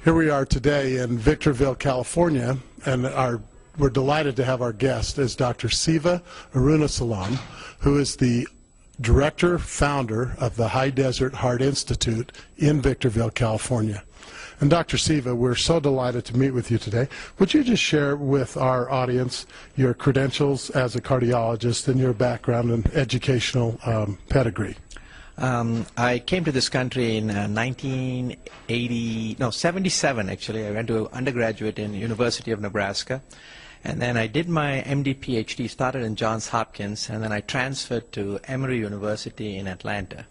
Here we are today in Victorville, California, and we're delighted to have our guest is Dr. Siva Arunasalam, who is the director, founder of the High Desert Heart Institute in Victorville, California. And Dr. Siva, we're so delighted to meet with you today. Would you just share with our audience your credentials as a cardiologist and your background and educational pedigree? I came to this country in 77 actually. I went to undergraduate in University of Nebraska, and then I did my MD PhD, started in Johns Hopkins, and then I transferred to Emory University in Atlanta,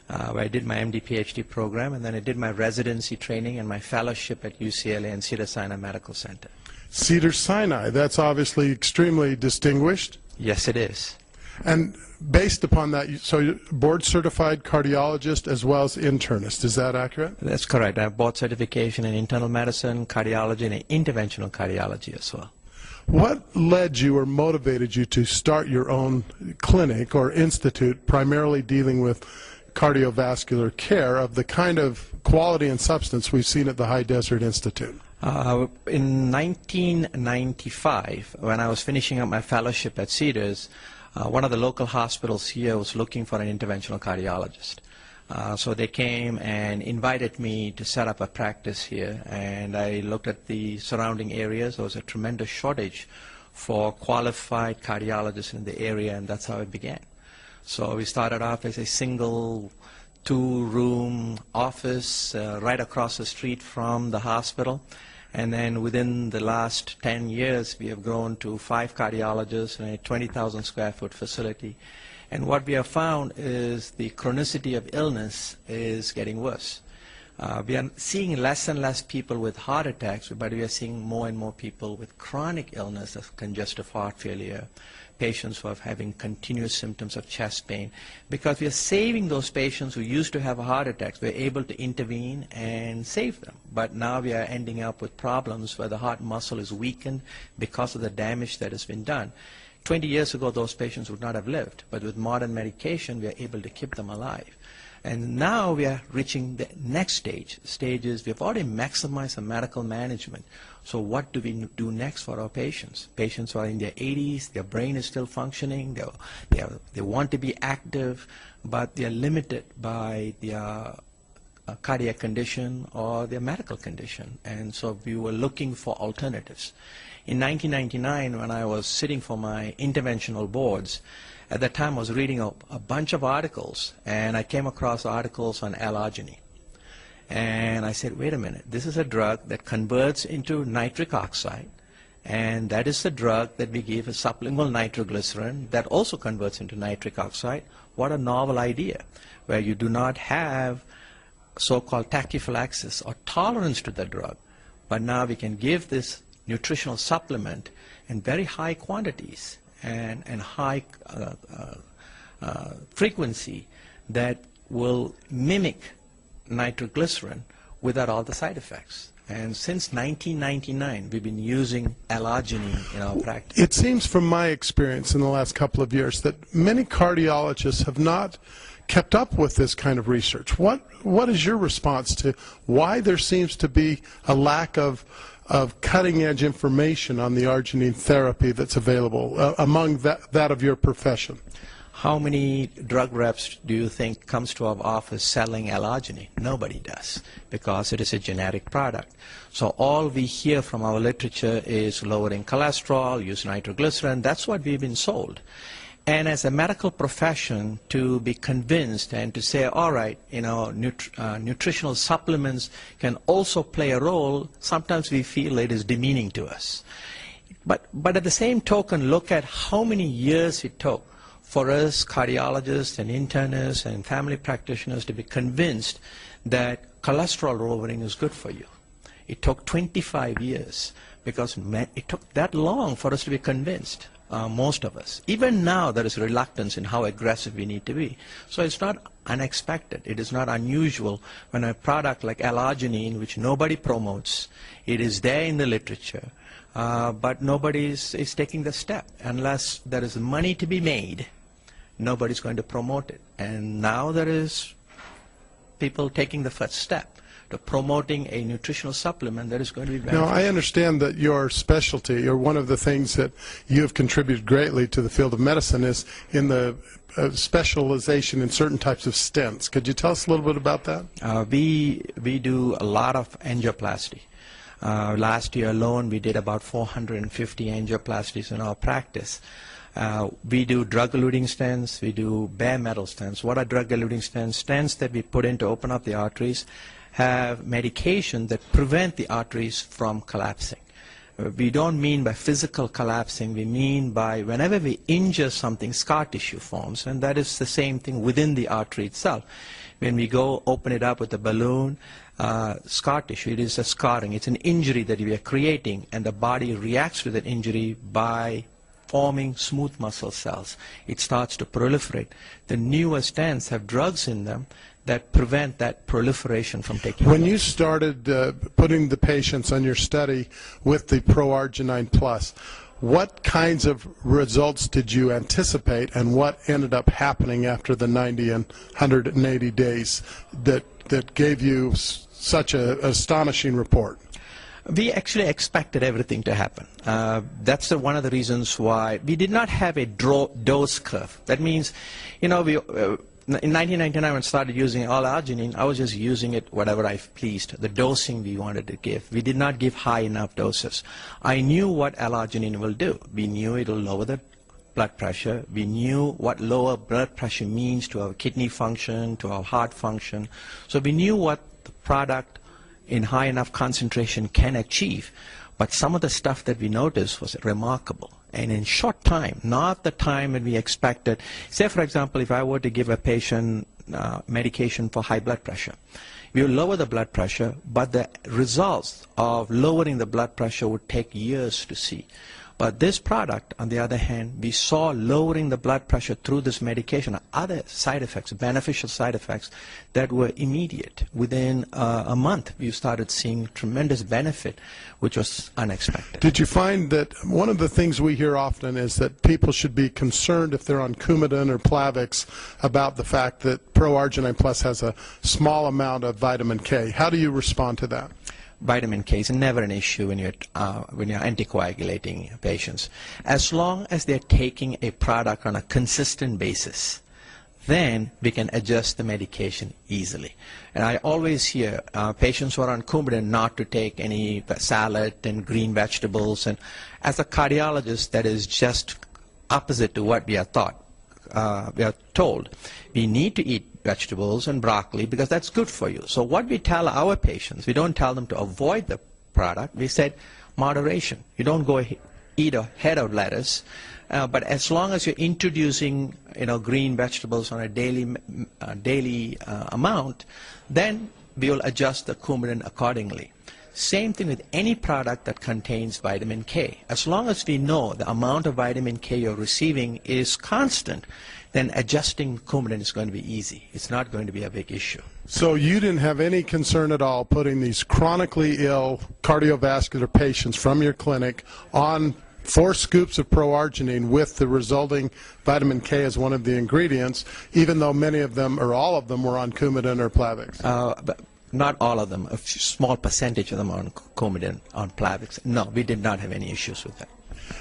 where I did my MD PhD program, and then I did my residency training and my fellowship at UCLA and Cedars-Sinai Medical Center. Cedars-Sinai, that's obviously extremely distinguished. Yes, it is. And based upon that, so you're board-certified cardiologist as well as internist, is that accurate? That's correct. I have board certification in internal medicine, cardiology, and interventional cardiology as well. What led you or motivated you to start your own clinic or institute primarily dealing with cardiovascular care of the kind of quality and substance we've seen at the High Desert Institute? In 1995, when I was finishing up my fellowship at Cedars, one of the local hospitals here was looking for an interventional cardiologist. So they came and invited me to set up a practice here, and I looked at the surrounding areas. There was a tremendous shortage for qualified cardiologists in the area, and that's how it began. So we started off as a single two-room office right across the street from the hospital. And then within the last 10 years, we have grown to 5 cardiologists in a 20,000 square foot facility. And what we have found is the chronicity of illness is getting worse. We are seeing less and less people with heart attacks, but we are seeing more and more people with chronic illness of congestive heart failure, patients who are having continuous symptoms of chest pain. Because we are saving those patients who used to have heart attacks, we're able to intervene and save them. But now we are ending up with problems where the heart muscle is weakened because of the damage that has been done. 20 years ago, those patients would not have lived, but with modern medication, we are able to keep them alive. And now we are reaching the next stage. The stage is we've already maximized the medical management. So what do we do next for our patients? Patients who are in their 80s, their brain is still functioning, they want to be active, but they are limited by their cardiac condition or their medical condition. And so we were looking for alternatives. In 1999, when I was sitting for my interventional boards, at that time I was reading a bunch of articles, and I came across articles on L-arginine. And I said, wait a minute, this is a drug that converts into nitric oxide, and that is the drug that we give as sublingual nitroglycerin that also converts into nitric oxide. What a novel idea, where you do not have so-called tachyphylaxis or tolerance to the drug, but now we can give this nutritional supplement in very high quantities and high frequency that will mimic nitroglycerin without all the side effects. And since 1999, we've been using L-arginine in our practice. It seems from my experience in the last couple of years that many cardiologists have not kept up with this kind of research. What is your response to why there seems to be a lack of cutting-edge information on the arginine therapy that's available among that of your profession? How many drug reps do you think comes to our office selling L-arginine? Nobody does, because it is a generic product. So all we hear from our literature is lowering cholesterol, use nitroglycerin. That's what we've been sold. And as a medical profession, to be convinced and to say, all right, you know, nutritional supplements can also play a role, sometimes we feel it is demeaning to us. But at the same token, look at how many years it took for us cardiologists and internists and family practitioners to be convinced that cholesterol lowering is good for you. It took 25 years because it took that long for us to be convinced. Most of us. Even now there is reluctance in how aggressive we need to be. So it's not unexpected. It is not unusual when a product like L-arginine, which nobody promotes, it is there in the literature, but nobody is taking the step. Unless there is money to be made, nobody's going to promote it. And now there is people taking the first step. to promoting a nutritional supplement that is going to be Now, beneficial. I understand that your specialty, or one of the things that you have contributed greatly to the field of medicine, is in the specialization in certain types of stents. Could you tell us a little bit about that? We do a lot of angioplasty. Last year alone, we did about 450 angioplasties in our practice. We do drug-eluting stents. We do bare metal stents. What are drug-eluting stents? Stents that we put in to open up the arteries have medication that prevent the arteries from collapsing. We don't mean by physical collapsing. We mean by whenever we injure something, scar tissue forms, and that is the same thing within the artery itself. When we go open it up with a balloon, scar tissue, it is a scarring. It's an injury that we are creating, and the body reacts to that injury by forming smooth muscle cells. It starts to proliferate. The newer stents have drugs in them that prevent that proliferation from taking place. When you started putting the patients on your study with the ProArginine Plus, what kinds of results did you anticipate, and what ended up happening after the 90 and 180 days that gave you such an astonishing report? We actually expected everything to happen. That's one of the reasons why we did not have a dose curve. That means, you know, in 1999 when I started using L-arginine, I was just using it whatever I pleased, the dosing we wanted to give. We did not give high enough doses. I knew what L-arginine will do. We knew it will lower the blood pressure. We knew what lower blood pressure means to our kidney function, to our heart function. So we knew what the product in high enough concentration can achieve. But some of the stuff that we noticed was remarkable. And in short time, not the time that we expected. Say, for example, if I were to give a patient medication for high blood pressure, we will lower the blood pressure, but the results of lowering the blood pressure would take years to see. But this product, on the other hand, we saw lowering the blood pressure through this medication, other side effects, beneficial side effects that were immediate. Within a month, we started seeing tremendous benefit, which was unexpected. Did you find that one of the things we hear often is that people should be concerned if they're on Coumadin or Plavix about the fact that ProArginine Plus has a small amount of vitamin K? How do you respond to that? Vitamin K is never an issue when you're anticoagulating patients. As long as they're taking a product on a consistent basis, then we can adjust the medication easily. And I always hear patients who are on Coumadin not to take any salad and green vegetables. And as a cardiologist, that is just opposite to what we are taught. We are told we need to eat vegetables and broccoli because that's good for you. So what we tell our patients, we don't tell them to avoid the product. We said moderation. You don't go eat a head of lettuce, but as long as you're introducing, you know, green vegetables on a daily amount, then we will adjust the Coumadin accordingly. Same thing with any product that contains vitamin K. As long as we know the amount of vitamin K you're receiving is constant, then adjusting Coumadin is going to be easy. It's not going to be a big issue. So you didn't have any concern at all putting these chronically ill cardiovascular patients from your clinic on 4 scoops of ProArginine with the resulting vitamin K as one of the ingredients, even though many of them or all of them were on Coumadin or Plavix? But not all of them. A small percentage of them are on Coumadin, on Plavix. No, we did not have any issues with that.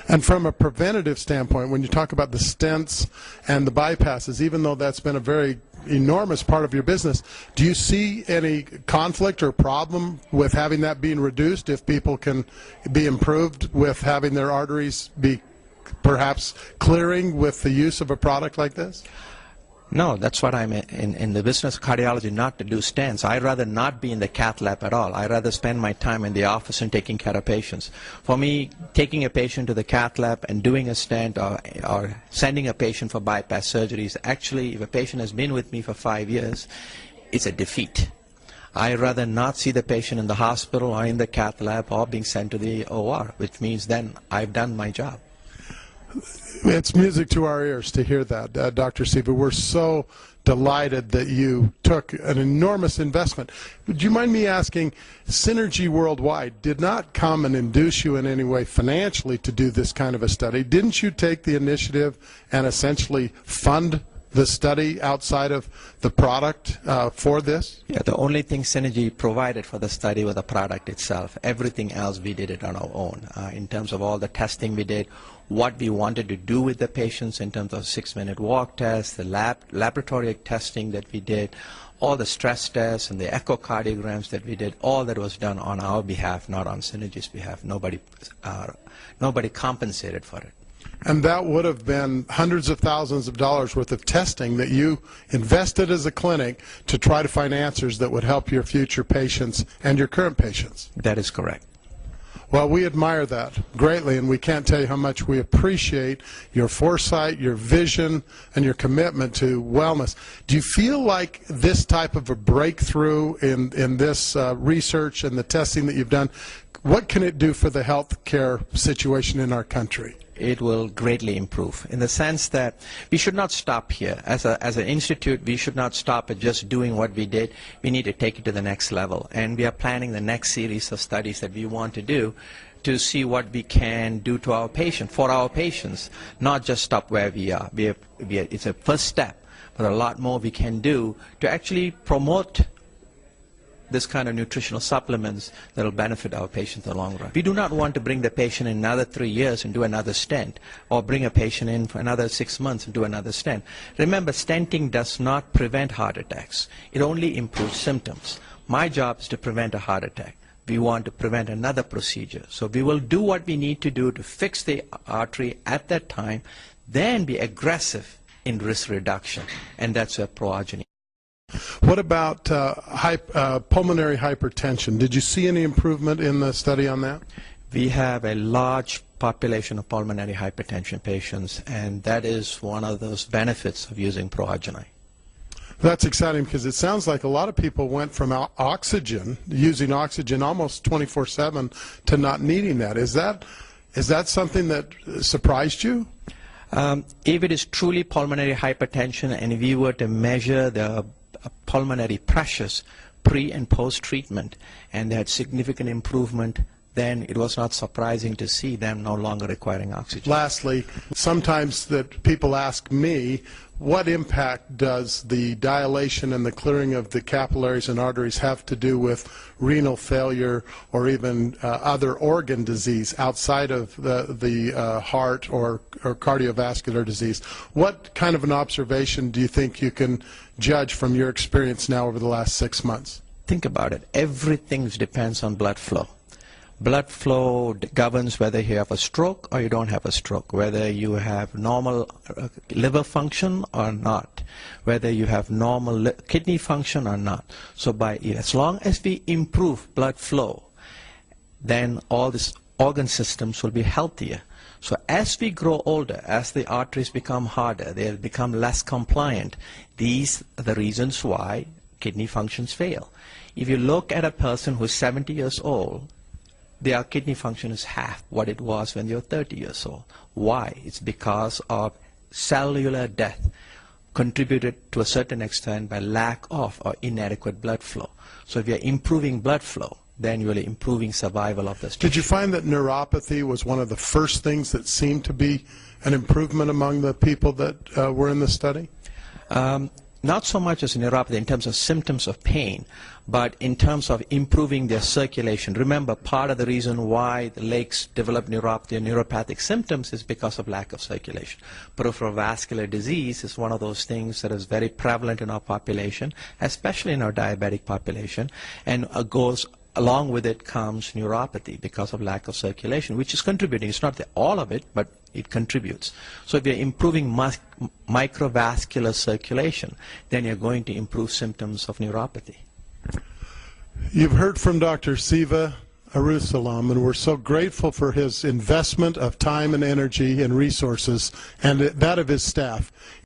And from a preventative standpoint, when you talk about the stents and the bypasses, even though that's been a very enormous part of your business, do you see any conflict or problem with having that being reduced if people can be improved with having their arteries be perhaps clearing with the use of a product like this? No, that's what I'm in the business of cardiology, not to do stents. I'd rather not be in the cath lab at all. I'd rather spend my time in the office and taking care of patients. For me, taking a patient to the cath lab and doing a stent or sending a patient for bypass surgery is actually, if a patient has been with me for 5 years, it's a defeat. I'd rather not see the patient in the hospital or in the cath lab or being sent to the OR, which means then I've done my job. It's music to our ears to hear that, Dr. Siva. We're so delighted that you took an enormous investment. Would you mind me asking, Synergy Worldwide did not come and induce you in any way financially to do this kind of a study. Didn't you take the initiative and essentially fund the study outside of the product for this? Yeah, the only thing Synergy provided for the study was the product itself. Everything else we did it on our own. In terms of all the testing we did, what we wanted to do with the patients in terms of 6-minute walk test, the laboratory testing that we did, all the stress tests and the echocardiograms that we did, all that was done on our behalf, not on Synergy's behalf. Nobody compensated for it. And that would have been hundreds of thousands of dollars worth of testing that you invested as a clinic to try to find answers that would help your future patients and your current patients. That is correct. Well, we admire that greatly, and we can't tell you how much we appreciate your foresight, your vision, and your commitment to wellness. Do you feel like this type of a breakthrough in this research and the testing that you've done, what can it do for the health care situation in our country? It will greatly improve in the sense that we should not stop here. As an institute, we should not stop at just doing what we did. We need to take it to the next level. And we are planning the next series of studies that we want to do to see what we can do to our patients, for our patients, not just stop where we are. It's a first step, but a lot more we can do to actually promote this kind of nutritional supplements that will benefit our patients in the long run. We do not want to bring the patient in another 3 years and do another stent, or bring a patient in for another 6 months and do another stent. Remember, stenting does not prevent heart attacks. It only improves symptoms. My job is to prevent a heart attack. We want to prevent another procedure. So we will do what we need to do to fix the artery at that time, then be aggressive in risk reduction, and that's where Proageny. What about pulmonary hypertension? Did you see any improvement in the study on that? We have a large population of pulmonary hypertension patients, and that is one of those benefits of using Proageny. That's exciting because it sounds like a lot of people went from oxygen, using oxygen almost 24/7, to not needing that. Is that something that surprised you? If it is truly pulmonary hypertension, and if we were to measure the pulmonary pressures pre and post treatment, and they had significant improvement, then it was not surprising to see them no longer requiring oxygen. Lastly, sometimes that people ask me, what impact does the dilation and the clearing of the capillaries and arteries have to do with renal failure or even other organ disease outside of the heart or cardiovascular disease? What kind of an observation do you think you can judge from your experience now over the last 6 months? Think about it. Everything depends on blood flow. Blood flow governs whether you have a stroke or you don't have a stroke, whether you have normal liver function or not, whether you have normal kidney function or not. So as long as we improve blood flow, then all these organ systems will be healthier. So as we grow older, as the arteries become harder, they become less compliant. These are the reasons why kidney functions fail. If you look at a person who's 70 years old, their kidney function is half what it was when they were 30 years old. Why? It's because of cellular death contributed to a certain extent by lack of or inadequate blood flow. So if you're improving blood flow, then you're improving survival of this tissue. Did you find that neuropathy was one of the first things that seemed to be an improvement among the people that were in the study? Not so much as neuropathy in terms of symptoms of pain, but in terms of improving their circulation. Remember, part of the reason why the legs develop neuropathy and neuropathic symptoms is because of lack of circulation. Peripheral vascular disease is one of those things that is very prevalent in our population, especially in our diabetic population, and goes along with it comes neuropathy because of lack of circulation, which is contributing. It's not all of it, but it contributes. So if you're improving microvascular circulation, then you're going to improve symptoms of neuropathy. You've heard from Dr. Siva Arunasalam, and we're so grateful for his investment of time and energy and resources and that of his staff